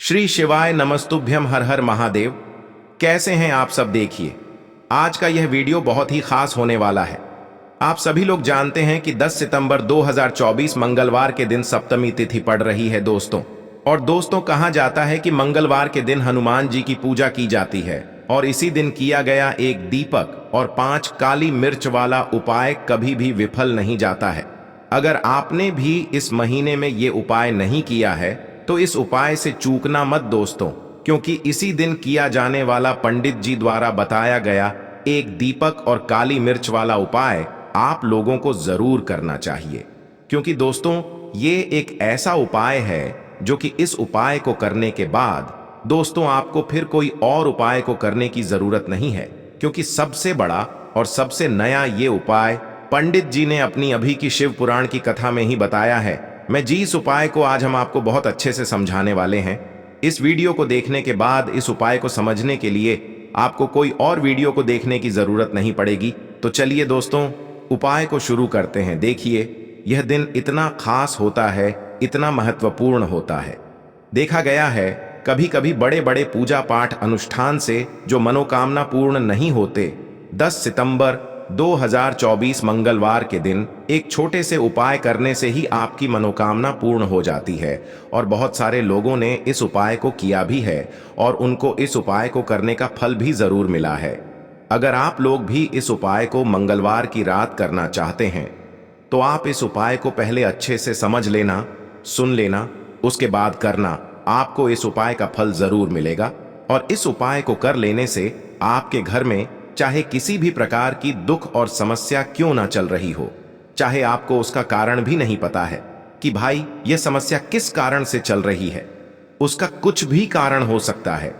श्री शिवाय नमस्तुभ्यम, हर हर महादेव। कैसे हैं आप सब? देखिए, आज का यह वीडियो बहुत ही खास होने वाला है। आप सभी लोग जानते हैं कि 10 सितंबर 2024 मंगलवार के दिन सप्तमी तिथि पड़ रही है दोस्तों। और दोस्तों, कहा जाता है कि मंगलवार के दिन हनुमान जी की पूजा की जाती है और इसी दिन किया गया एक दीपक और 5 काली मिर्च वाला उपाय कभी भी विफल नहीं जाता है। अगर आपने भी इस महीने में ये उपाय नहीं किया है तो इस उपाय से चूकना मत दोस्तों, क्योंकि इसी दिन किया जाने वाला पंडित जी द्वारा बताया गया एक दीपक और काली मिर्च वाला उपाय आप लोगों को जरूर करना चाहिए। क्योंकि दोस्तों, ये एक ऐसा उपाय है जो कि इस उपाय को करने के बाद दोस्तों आपको फिर कोई और उपाय को करने की जरूरत नहीं है, क्योंकि सबसे बड़ा और सबसे नया ये उपाय पंडित जी ने अपनी अभी की शिव पुराण की कथा में ही बताया है। मैं जी इस उपाय को आज हम आपको बहुत अच्छे से समझाने वाले हैं। इस वीडियो को देखने के बाद इस उपाय को समझने के लिए आपको कोई और वीडियो को देखने की जरूरत नहीं पड़ेगी। तो चलिए दोस्तों, उपाय को शुरू करते हैं। देखिए, यह दिन इतना खास होता है, इतना महत्वपूर्ण होता है। देखा गया है कभी कभी बड़े बड़े पूजा पाठ अनुष्ठान से जो मनोकामना पूर्ण नहीं होते, 10 सितंबर 2024 मंगलवार के दिन एक छोटे से उपाय करने से ही आपकी मनोकामना पूर्ण हो जाती है। और बहुत सारे लोगों ने इस उपाय को किया भी है और उनको इस उपाय को करने का फल भी जरूर मिला है। अगर आप लोग भी इस उपाय को मंगलवार की रात करना चाहते हैं तो आप इस उपाय को पहले अच्छे से समझ लेना, सुन लेना, उसके बाद करना। आपको इस उपाय का फल जरूर मिलेगा। और इस उपाय को कर लेने से आपके घर में चाहे किसी भी प्रकार की दुख और समस्या क्यों ना चल रही हो, चाहे आपको उसका कारण भी नहीं पता है कि भाई यह समस्या किस कारण से चल रही है, उसका कुछ भी कारण हो सकता है।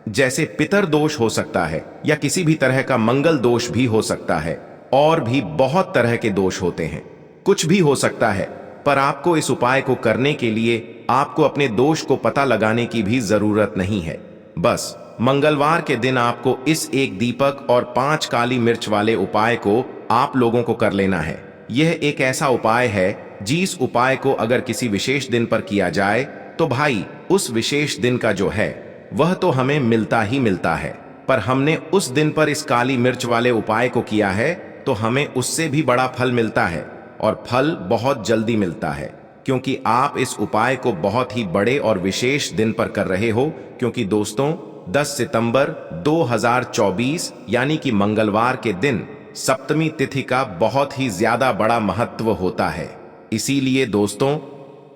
जैसे पितर दोष हो सकता है या किसी भी तरह का मंगल दोष भी हो सकता है, और भी बहुत तरह के दोष होते हैं, कुछ भी हो सकता है। पर आपको इस उपाय को करने के लिए आपको अपने दोष को पता लगाने की भी जरूरत नहीं है। बस मंगलवार के दिन आपको इस एक दीपक और 5 काली मिर्च वाले उपाय को आप लोगों को कर लेना है। यह एक ऐसा उपाय है जिस उपाय को अगर किसी विशेष दिन पर किया जाए तो भाई उस विशेष दिन का जो है वह तो हमें मिलता ही मिलता है, पर हमने उस दिन पर इस काली मिर्च वाले उपाय को किया है तो हमें उससे भी बड़ा फल मिलता है, और फल बहुत जल्दी मिलता है, क्योंकि आप इस उपाय को बहुत ही बड़े और विशेष दिन पर कर रहे हो। क्योंकि दोस्तों, 10 सितंबर 2024 यानी कि मंगलवार के दिन सप्तमी तिथि का बहुत ही ज्यादा बड़ा महत्व होता है। इसीलिए दोस्तों,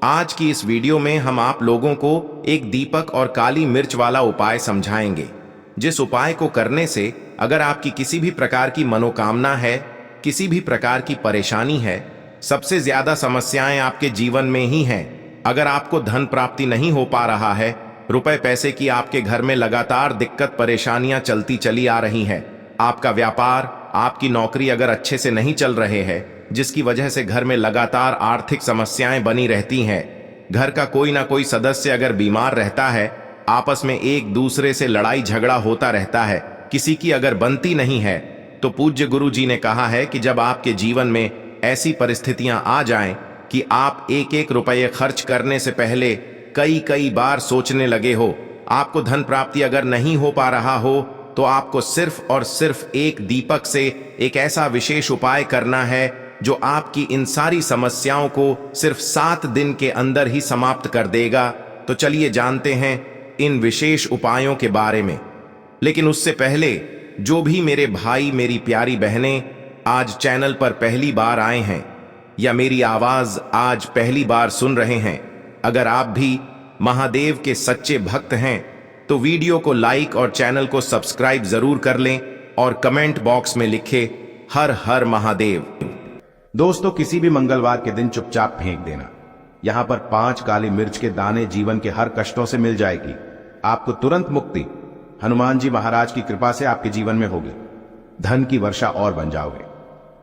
आज की इस वीडियो में हम आप लोगों को एक दीपक और काली मिर्च वाला उपाय समझाएंगे, जिस उपाय को करने से अगर आपकी किसी भी प्रकार की मनोकामना है, किसी भी प्रकार की परेशानी है, सबसे ज्यादा समस्याएं आपके जीवन में ही हैं। अगर आपको धन प्राप्ति नहीं हो पा रहा है, रुपए पैसे की आपके घर में लगातार दिक्कत परेशानियां चलती चली आ रही हैं, आपका व्यापार, आपकी नौकरी अगर अच्छे से नहीं चल रहे हैं, जिसकी वजह से घर में लगातार आर्थिक समस्याएं बनी रहती हैं, घर का कोई ना कोई सदस्य अगर बीमार रहता है, आपस में एक दूसरे से लड़ाई झगड़ा होता रहता है, किसी की अगर बनती नहीं है, तो पूज्य गुरु जी ने कहा है कि जब आपके जीवन में ऐसी परिस्थितियां आ जाएं कि आप एक एक रुपये खर्च करने से पहले कई कई बार सोचने लगे हो, आपको धन प्राप्ति अगर नहीं हो पा रहा हो, तो आपको सिर्फ और सिर्फ एक दीपक से एक ऐसा विशेष उपाय करना है जो आपकी इन सारी समस्याओं को सिर्फ 7 दिन के अंदर ही समाप्त कर देगा। तो चलिए जानते हैं इन विशेष उपायों के बारे में। लेकिन उससे पहले जो भी मेरे भाई, मेरी प्यारी बहनें आज चैनल पर पहली बार आए हैं या मेरी आवाज आज पहली बार सुन रहे हैं, अगर आप भी महादेव के सच्चे भक्त हैं तो वीडियो को लाइक और चैनल को सब्सक्राइब जरूर कर लें और कमेंट बॉक्स में लिखे हर हर महादेव। दोस्तों, किसी भी मंगलवार के दिन चुपचाप फेंक देना। यहां पर 5 काली मिर्च के दाने जीवन के हर कष्टों से मिल जाएगी। आपको तुरंत मुक्ति हनुमान जी महाराज की कृपा से आपके जीवन में होगी। धन की वर्षा और बन जाओगे,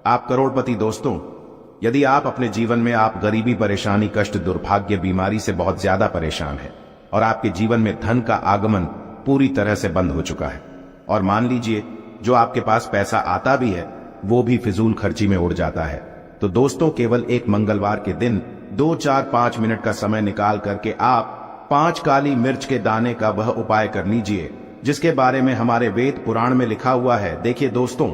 आप करोड़पति। दोस्तों, यदि आप अपने जीवन में आप गरीबी, परेशानी, कष्ट, दुर्भाग्य, बीमारी से बहुत ज्यादा परेशान हैं और आपके जीवन में धन का आगमन पूरी तरह से बंद हो चुका है, और मान लीजिए जो आपके पास पैसा आता भी है वो भी फिजूल खर्ची में उड़ जाता है, तो दोस्तों केवल एक मंगलवार के दिन 2, 4, 5 मिनट का समय निकाल करके आप 5 काली मिर्च के दाने का वह उपाय कर लीजिए जिसके बारे में हमारे वेद पुराण में लिखा हुआ है। देखिए दोस्तों,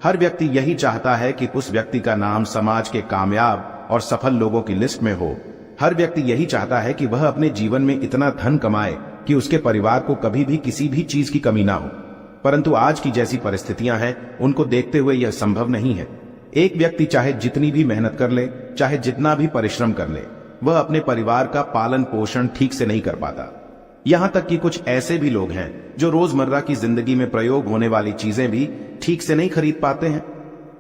हर व्यक्ति यही चाहता है कि उस व्यक्ति का नाम समाज के कामयाब और सफल लोगों की लिस्ट में हो। हर व्यक्ति यही चाहता है कि वह अपने जीवन में इतना धन कमाए कि उसके परिवार को कभी भी किसी भी चीज की कमी ना हो। परंतु आज की जैसी परिस्थितियां हैं, उनको देखते हुए यह संभव नहीं है। एक व्यक्ति चाहे जितनी भी मेहनत कर ले, चाहे जितना भी परिश्रम कर ले, वह अपने परिवार का पालन पोषण ठीक से नहीं कर पाता। यहां तक कि कुछ ऐसे भी लोग हैं जो रोजमर्रा की जिंदगी में प्रयोग होने वाली चीजें भी ठीक से नहीं खरीद पाते हैं।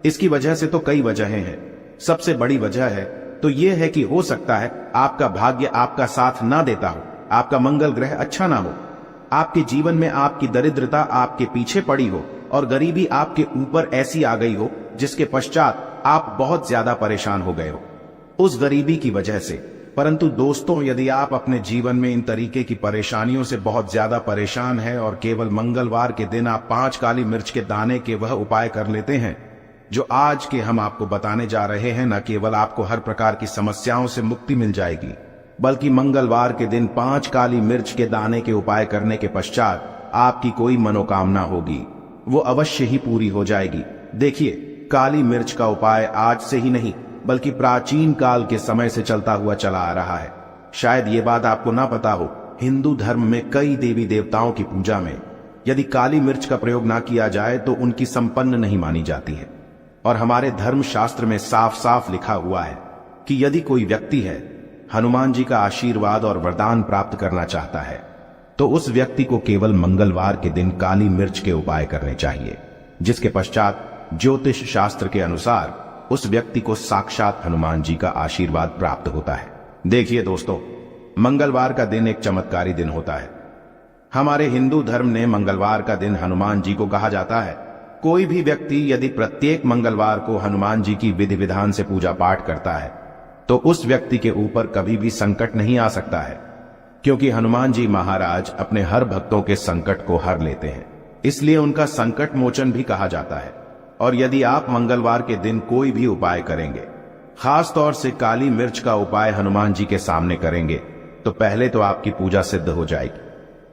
इसकी वजह से तो कई वजहें हैं। सबसे बड़ी वजह है तो यह है कि हो सकता है आपका भाग्य आपका साथ ना देता हो, आपका मंगल ग्रह अच्छा ना हो, आपके जीवन में आपकी दरिद्रता आपके पीछे पड़ी हो और गरीबी आपके ऊपर ऐसी आ गई हो जिसके पश्चात आप बहुत ज्यादा परेशान हो गए हो उस गरीबी की वजह से। परंतु दोस्तों, यदि आप अपने जीवन में इन तरीके की परेशानियों से बहुत ज्यादा परेशान हैं और केवल मंगलवार के दिन आप 5 काली मिर्च के दाने के वह उपाय कर लेते हैं जो आज के हम आपको बताने जा रहे हैं, न केवल आपको हर प्रकार की समस्याओं से मुक्ति मिल जाएगी, बल्कि मंगलवार के दिन 5 काली मिर्च के दाने के उपाय करने के पश्चात आपकी कोई मनोकामना होगी वो अवश्य ही पूरी हो जाएगी। देखिए, काली मिर्च का उपाय आज से ही नहीं बल्कि प्राचीन काल के समय से चलता हुआ चला आ रहा है। शायद ये बात आपको ना पता हो, हिंदू धर्म में कई देवी देवताओं की पूजा में यदि काली मिर्च का प्रयोग ना किया जाए तो उनकी संपन्न नहीं मानी जाती है। और हमारे धर्म शास्त्र में साफ साफ लिखा हुआ है कि यदि कोई व्यक्ति है हनुमान जी का आशीर्वाद और वरदान प्राप्त करना चाहता है तो उस व्यक्ति को केवल मंगलवार के दिन काली मिर्च के उपाय करने चाहिए, जिसके पश्चात ज्योतिष शास्त्र के अनुसार उस व्यक्ति को साक्षात हनुमान जी का आशीर्वाद प्राप्त होता है। देखिए दोस्तों, मंगलवार का दिन एक चमत्कारी दिन होता है। हमारे हिंदू धर्म ने मंगलवार का दिन हनुमान जी को कहा जाता है। कोई भी व्यक्ति यदि प्रत्येक मंगलवार को हनुमान जी की विधि विधान से पूजा पाठ करता है तो उस व्यक्ति के ऊपर कभी भी संकट नहीं आ सकता है, क्योंकि हनुमान जी महाराज अपने हर भक्तों के संकट को हर लेते हैं, इसलिए उनका संकट मोचन भी कहा जाता है। और यदि आप मंगलवार के दिन कोई भी उपाय करेंगे, खास तौर से काली मिर्च का उपाय हनुमान जी के सामने करेंगे, तो पहले तो आपकी पूजा सिद्ध हो जाएगी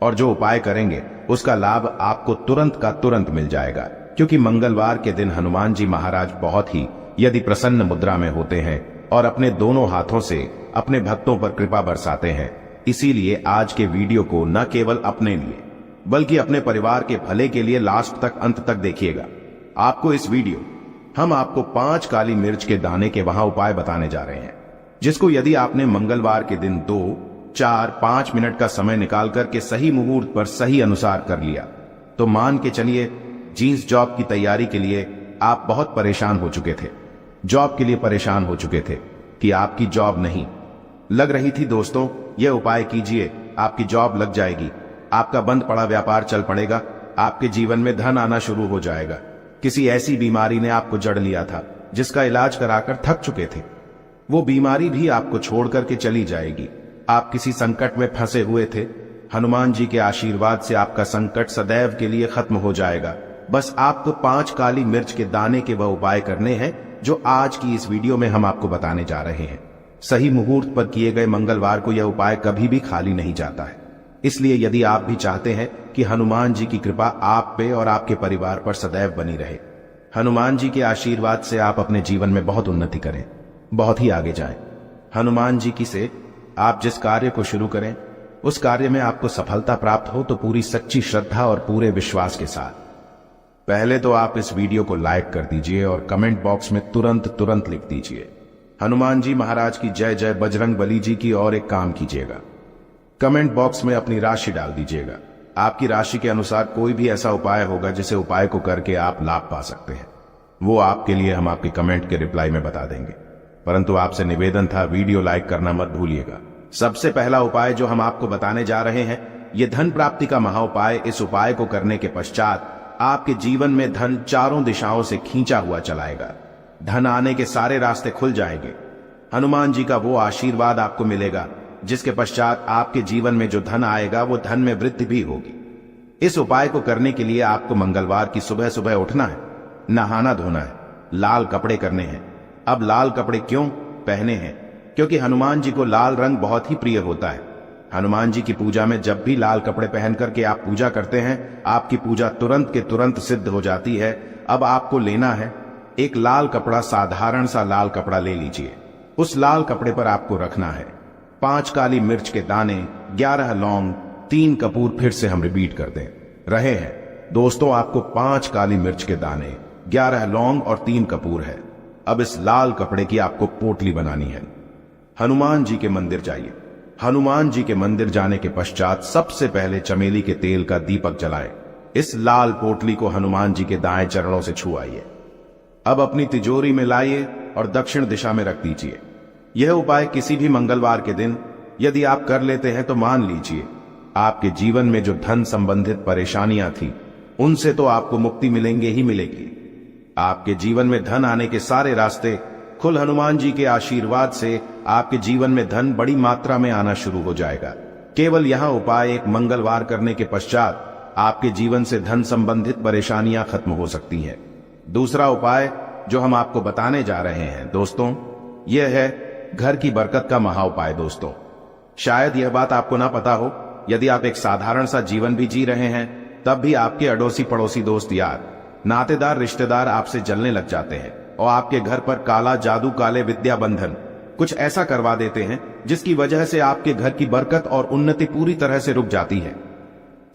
और जो उपाय करेंगे उसका लाभ आपको तुरंत का तुरंत मिल जाएगा, क्योंकि मंगलवार के दिन हनुमान जी महाराज बहुत ही यदि प्रसन्न मुद्रा में होते हैं और अपने दोनों हाथों से अपने भक्तों पर कृपा बरसाते हैं। इसीलिए आज के वीडियो को न केवल अपने लिए बल्कि अपने परिवार के भले के लिए लास्ट तक अंत तक देखिएगा। आपको इस वीडियो हम आपको 5 काली मिर्च के दाने के वहां उपाय बताने जा रहे हैं, जिसको यदि आपने मंगलवार के दिन 2, 4, 5 मिनट का समय निकाल करके सही मुहूर्त पर सही अनुसार कर लिया तो मान के चलिए जींस जॉब की तैयारी के लिए आप बहुत परेशान हो चुके थे, जॉब के लिए परेशान हो चुके थे कि आपकी जॉब नहीं लग रही थी। दोस्तों, यह उपाय कीजिए, आपकी जॉब लग जाएगी, आपका बंद पड़ा व्यापार चल पड़ेगा, आपके जीवन में धन आना शुरू हो जाएगा। किसी ऐसी बीमारी ने आपको जड़ लिया था जिसका इलाज कराकर थक चुके थे, वो बीमारी भी आपको छोड़ करके चली जाएगी। आप किसी संकट में फंसे हुए थे, हनुमान जी के आशीर्वाद से आपका संकट सदैव के लिए खत्म हो जाएगा। बस आपको 5 काली मिर्च के दाने के वह उपाय करने हैं जो आज की इस वीडियो में हम आपको बताने जा रहे हैं। सही मुहूर्त पर किए गए मंगलवार को यह उपाय कभी भी खाली नहीं जाता है। इसलिए यदि आप भी चाहते हैं कि हनुमान जी की कृपा आप पे और आपके परिवार पर सदैव बनी रहे, हनुमान जी के आशीर्वाद से आप अपने जीवन में बहुत उन्नति करें, बहुत ही आगे जाएं। हनुमान जी की से आप जिस कार्य को शुरू करें उस कार्य में आपको सफलता प्राप्त हो तो पूरी सच्ची श्रद्धा और पूरे विश्वास के साथ पहले तो आप इस वीडियो को लाइक कर दीजिए और कमेंट बॉक्स में तुरंत लिख दीजिए हनुमान जी महाराज की जय जय, बजरंग बली जी की। और एक काम कीजिएगा, कमेंट बॉक्स में अपनी राशि डाल दीजिएगा। आपकी राशि के अनुसार कोई भी ऐसा उपाय होगा जिसे उपाय को करके आप लाभ पा सकते हैं, वो आपके लिए हम आपके कमेंट के रिप्लाई में बता देंगे। परंतु आपसे निवेदन था, वीडियो लाइक करना मत भूलिएगा। सबसे पहला उपाय जो हम आपको बताने जा रहे हैं, ये धन प्राप्ति का महा उपाय। इस उपाय को करने के पश्चात आपके जीवन में धन चारों दिशाओं से खींचा हुआ चलाएगा। धन आने के सारे रास्ते खुल जाएंगे। हनुमान जी का वो आशीर्वाद आपको मिलेगा जिसके पश्चात आपके जीवन में जो धन आएगा वो धन में वृद्धि भी होगी। इस उपाय को करने के लिए आपको मंगलवार की सुबह सुबह उठना है, नहाना धोना है, लाल कपड़े करने हैं। अब लाल कपड़े क्यों पहने हैं? क्योंकि हनुमान जी को लाल रंग बहुत ही प्रिय होता है। हनुमान जी की पूजा में जब भी लाल कपड़े पहन करके आप पूजा करते हैं, आपकी पूजा तुरंत के तुरंत सिद्ध हो जाती है। अब आपको लेना है एक लाल कपड़ा, साधारण सा लाल कपड़ा ले लीजिए। उस लाल कपड़े पर आपको रखना है 5 काली मिर्च के दाने, 11 लौंग, 3 कपूर। फिर से हम रिपीट कर दें रहे हैं दोस्तों, आपको 5 काली मिर्च के दाने, 11 लौंग और 3 कपूर है। अब इस लाल कपड़े की आपको पोटली बनानी है। हनुमान जी के मंदिर जाइए। हनुमान जी के मंदिर जाने के पश्चात सबसे पहले चमेली के तेल का दीपक जलाएं। इस लाल पोटली को हनुमान जी के दाएं चरणों से छुआइए। अब अपनी तिजोरी में लाइए और दक्षिण दिशा में रख दीजिए। यह उपाय किसी भी मंगलवार के दिन यदि आप कर लेते हैं तो मान लीजिए आपके जीवन में जो धन संबंधित परेशानियां थी उनसे तो आपको मुक्ति मिलेंगे ही मिलेगी। आपके जीवन में धन आने के सारे रास्ते खुल हनुमान जी के आशीर्वाद से आपके जीवन में धन बड़ी मात्रा में आना शुरू हो जाएगा। केवल यहां उपाय एक मंगलवार करने के पश्चात आपके जीवन से धन संबंधित परेशानियां खत्म हो सकती हैं। दूसरा उपाय जो हम आपको बताने जा रहे हैं दोस्तों, यह है घर की बरकत का महा उपाय। दोस्तों, शायद यह बात आपको ना पता हो, यदि आप एक साधारण सा जीवन भी जी रहे हैं तब भी आपके अड़ोसी पड़ोसी, दोस्त यार, नातेदार, रिश्तेदार आपसे जलने लग जाते हैं और आपके घर पर काला जादू, काले विद्या बंधन कुछ ऐसा करवा देते हैं जिसकी वजह से आपके घर की बरकत और उन्नति पूरी तरह से रुक जाती है।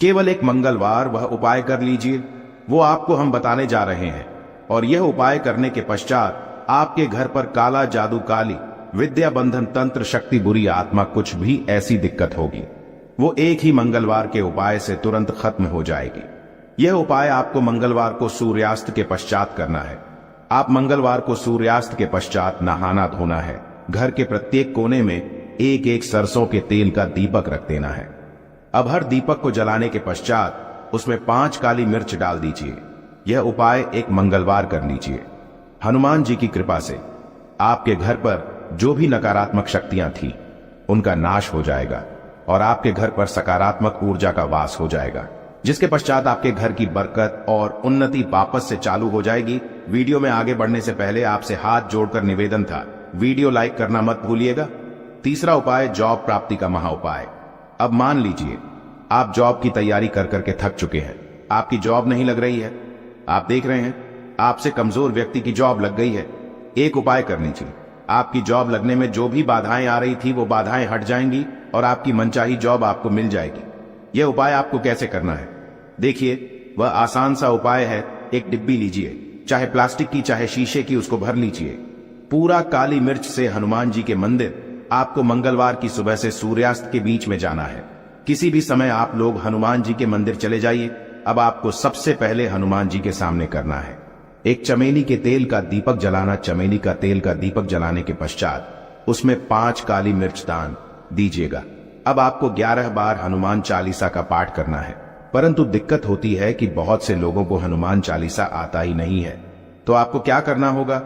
केवल एक मंगलवार वह उपाय कर लीजिए, वो आपको हम बताने जा रहे हैं। और यह उपाय करने के पश्चात आपके घर पर काला जादू, काली विद्या बंधन, तंत्र, शक्ति, बुरी आत्मा, कुछ भी ऐसी दिक्कत होगी वो एक ही मंगलवार के उपाय से तुरंत खत्म हो जाएगी। यह उपाय आपको मंगलवार को सूर्यास्त के पश्चात करना है। आप मंगलवार को सूर्यास्त के पश्चात नहाना धोना है। घर के प्रत्येक कोने में एक एक सरसों के तेल का दीपक रख देना है। अब हर दीपक को जलाने के पश्चात उसमें 5 काली मिर्च डाल दीजिए। यह उपाय एक मंगलवार कर लीजिए। हनुमान जी की कृपा से आपके घर पर जो भी नकारात्मक शक्तियां थी उनका नाश हो जाएगा और आपके घर पर सकारात्मक ऊर्जा का वास हो जाएगा, जिसके पश्चात आपके घर की बरकत और उन्नति वापस से चालू हो जाएगी। वीडियो में आगे बढ़ने से पहले आपसे हाथ जोड़कर निवेदन था, वीडियो लाइक करना मत भूलिएगा। तीसरा उपाय, जॉब प्राप्ति का महा उपाय। अब मान लीजिए आप जॉब की तैयारी कर करके थक चुके हैं, आपकी जॉब नहीं लग रही है, आप देख रहे हैं आपसे कमजोर व्यक्ति की जॉब लग गई है। एक उपाय कर लीजिए, आपकी जॉब लगने में जो भी बाधाएं आ रही थी वो बाधाएं हट जाएंगी और आपकी मनचाही जॉब आपको मिल जाएगी। यह उपाय आपको कैसे करना है देखिए, वह आसान सा उपाय है। एक डिब्बी लीजिए, चाहे प्लास्टिक की चाहे शीशे की, उसको भर लीजिए। पूरा काली मिर्च से हनुमान जी के मंदिर आपको मंगलवार की सुबह से सूर्यास्त के बीच में जाना है। किसी भी समय आप लोग हनुमान जी के मंदिर चले जाइए। अब आपको सबसे पहले हनुमान जी के सामने करना है एक चमेली के तेल का दीपक जलाना। चमेली का तेल का दीपक जलाने के पश्चात उसमें 5 काली मिर्च दान दीजिएगा। अब आपको 11 बार हनुमान चालीसा का पाठ करना है, परंतु दिक्कत होती है कि बहुत से लोगों को हनुमान चालीसा आता ही नहीं है। तो आपको क्या करना होगा,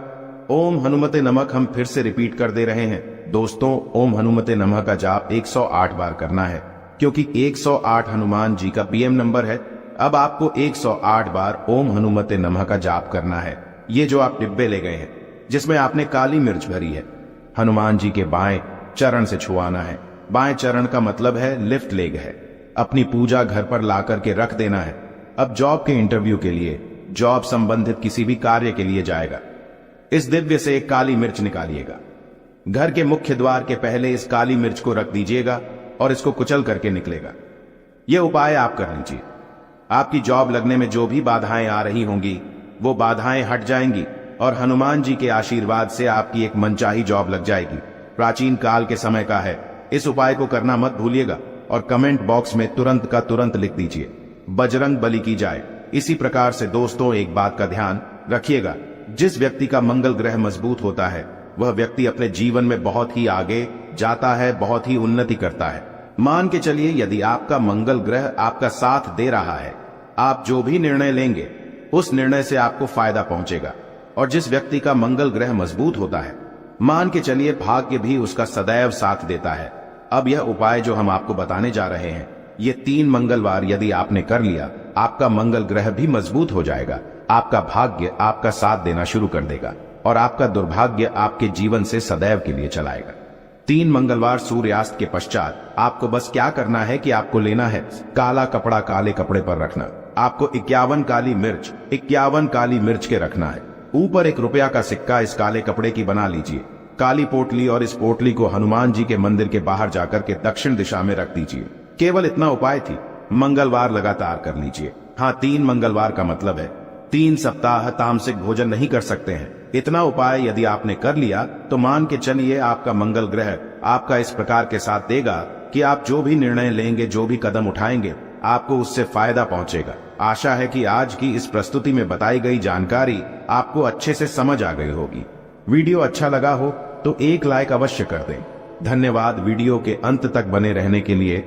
ओम हनुमते नमः हम फिर से रिपीट कर दे रहे हैं दोस्तों, ओम हनुमते नमः का जाप 108 बार करना है, क्योंकि 108 हनुमान जी का पीएम नंबर है। अब आपको 108 बार ओम हनुमते नमः का जाप करना है। ये जो आप डिब्बे ले गए हैं जिसमें आपने काली मिर्च भरी है, हनुमान जी के बाएं चरण से छुआना है। बाएं चरण का मतलब है लेफ्ट लेग है। अपनी पूजा घर पर ला करके रख देना है। अब जॉब के इंटरव्यू के लिए, जॉब संबंधित किसी भी कार्य के लिए जाएगा, इस दिव्य से एक काली मिर्च निकालिएगा। घर के मुख्य द्वार के पहले इस काली मिर्च को रख दीजिएगा और इसको कुचल करके निकलेगा। यह उपाय आप कर लीजिए। आपकी जॉब लगने में जो भी बाधाएं आ रही होंगी वो बाधाएं हट जाएंगी और हनुमान जी के आशीर्वाद से आपकी एक मनचाही जॉब लग जाएगी। प्राचीन काल के समय का है। इस उपाय को करना मत भूलिएगा और कमेंट बॉक्स में तुरंत का तुरंत लिख दीजिए, बजरंग बली की जाए। इसी प्रकार से दोस्तों एक बात का ध्यान रखिएगा, जिस व्यक्ति का मंगल ग्रह मजबूत होता है वह व्यक्ति अपने जीवन में बहुत ही आगे जाता है, बहुत ही उन्नति करता है। मान के चलिए यदि आपका मंगल ग्रह आपका साथ दे रहा है, आप जो भी निर्णय लेंगे उस निर्णय से आपको फायदा पहुंचेगा। और जिस व्यक्ति का मंगल ग्रह मजबूत होता है, मान के चलिए भाग्य भी उसका सदैव साथ देता है। अब यह उपाय जो हम आपको बताने जा रहे हैं, ये 3 मंगलवार यदि आपने कर लिया, आपका मंगल ग्रह भी मजबूत हो जाएगा, आपका भाग्य आपका साथ देना शुरू कर देगा और आपका दुर्भाग्य आपके जीवन से सदैव के लिए चलाएगा। 3 मंगलवार सूर्यास्त के पश्चात आपको बस क्या करना है कि आपको लेना है काला कपड़ा काले कपड़े पर रखना। आपको 51 काली मिर्च 51 काली मिर्च के रखना है। ऊपर 1 रुपया का सिक्का इस काले कपड़े की बना लीजिए। काली पोटली और इस पोटली को हनुमान जी के मंदिर के बाहर जाकर के दक्षिण दिशा में रख दीजिए। केवल इतना उपाय थी। मंगलवार लगातार कर लीजिए। हाँ, 3 मंगलवार का मतलब है 3 सप्ताह तामसिक भोजन नहीं कर सकते हैं। इतना उपाय यदि आपने कर लिया तो मान के चलिए आपका मंगल ग्रह आपका इस प्रकार के साथ देगा कि आप जो भी निर्णय लेंगे, जो भी कदम उठाएंगे, आपको उससे फायदा पहुंचेगा। आशा है कि आज की इस प्रस्तुति में बताई गई जानकारी आपको अच्छे से समझ आ गई होगी। वीडियो अच्छा लगा हो तो एक लाइक अवश्य कर दें। धन्यवाद वीडियो के अंत तक बने रहने के लिए।